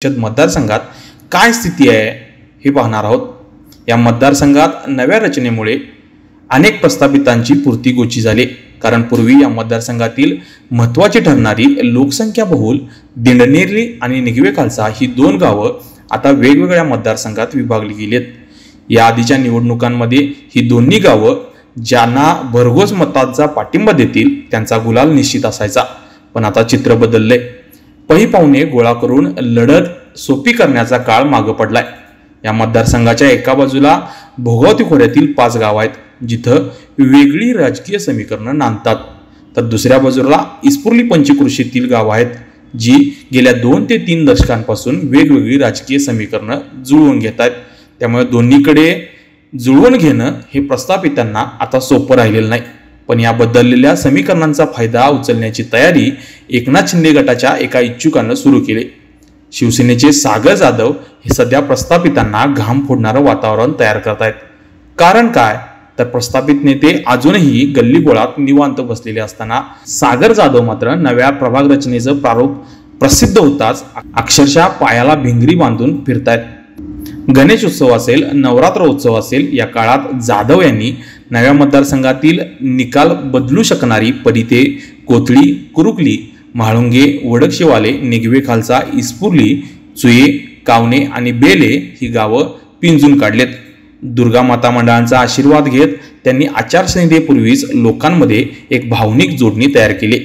मतदारसंघात काय स्थिती आहे हे पाहणार आहोत। या मतदारसंघात नव्या रचनेमुळे अनेक प्रस्थापितांची पूर्ती गोची झाली, कारण पूर्वी या मतदारसंघातील महत्त्वाची ठरणारी लोकसंख्या बहुल दिंडनेरी आणि निगवे खालसा ही दोन गावं आता वेगवेगळ्या मतदारसंघात विभागली गेलीत। या आधीच्या निवडणुकांमध्ये ही दोन्ही गावं ज्यांना भरघोस मतांचा पाठिंबा देतील त्यांचा गुलाल निश्चित असायचा, पण आता चित्र बदलले। पही पाहुणे गोळा करून लढत सोपी करण्याचा काळ मागे पडलाय। या मतदारसंघाच्या एका बाजूला भोगावती खोऱ्यातील 5 गाव आहेत जिथं वेगळी राजकीय समीकरणं नांदतात, तर दुसऱ्या बाजूला इस्पुर्ली पंचक्रोशीतील गाव आहेत जी गेल्या 2 ते 3 दशकांपासून वेगवेगळी राजकीय समीकरणं जुळवून घेत आहेत। त्यामुळे दोन्हीकडे जुळवून घेणं हे प्रस्थापितांना आता सोपं राहिलेलं नाही, पण या बदललेल्या समीकरणांचा फायदा उचलण्याची तयारी एकनाथ शिंदे गटाच्या एका इच्छुकानं सुरू केली। शिवसेनेचे सागर जाधव हे सध्या प्रस्थापितांना घाम फोडणारं वातावरण तयार करतायत। कारण काय, तर प्रस्थापित नेते अजूनही गल्लीबोळात निवांत बसलेले असताना सागर जाधव मात्र नव्या प्रभाग रचनेचं प्रारूप प्रसिद्ध होताच अक्षरशः पायाला भिंगरी बांधून फिरतायत। गणेश उत्सव असेल, नवरात्र उत्सव असेल, या काळात जाधव यांनी नव्या मतदारसंघातील निकाल बदलू शकणारी परिते, कोथळी, कुरुकली, म्हाळुंगे, वडकशेवाले, निगवे खालसा, इस्पुर्ली, चुये, कावणे आणि बेले ही गावं पिंजून काढलेत। दुर्गा माता मंडळांचा आशीर्वाद घेत त्यांनी आचारसंहितेपूर्वीच लोकांमध्ये एक भावनिक जोडणी तयार केली।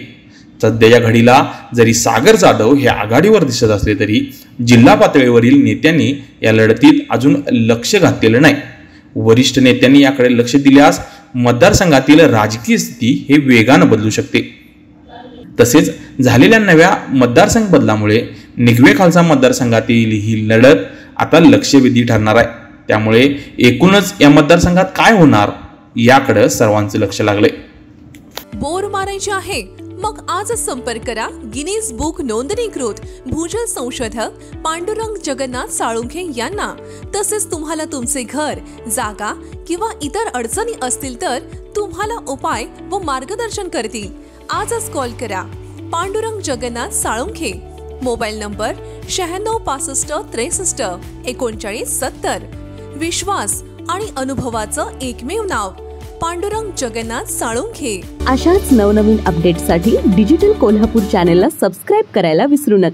सध्याच्या घडीला जरी सागर जाधव हे आघाडीवर दिसत असले तरी जिल्हा पातळीवरील नेत्यांनी या लढतीत अजून लक्ष घातलेलं नाही। वरिष्ठ नेत्यांनी याकडे लक्ष दिल्यास मतदारसंघातील राजकीय स्थिती हे वेगानं बदलू शकते। तसेच झालेल्या नव्या मतदारसंघ बदलामुळे निगवे खालसा मतदारसंघातील ही लढत आता लक्षवेधी ठरणार आहे। त्यामुळे एकूणच या मतदारसंघात काय होणार याकडे सर्वांचं लक्ष लागलंय। बोर मारायचे आहे मग आजच संपर्क करा गिनीज बुक नोंदणीकृत भूजल संशोधक पांडुरंग जगन्नाथ साळुंखे यांना। तसेच तुम्हाला तुमचे घर, जागा किंवा इतर अडचणी असतील तर तुम्हाला उपाय व मार्गदर्शन करतील। आजच कॉल करा पांडुरंग जगन्नाथ साळुंखे। Mobile number 96 65 63 39 70। विश्वास आणि अनुभवाचं एकमेव नाव पांडुरंग जगन्नाथ साळुंखे। अशाच नवनवीन अपडेट्ससाठी डिजिटल कोल्हापूर चॅनेलला सबस्क्राइब करायला विसरू नका।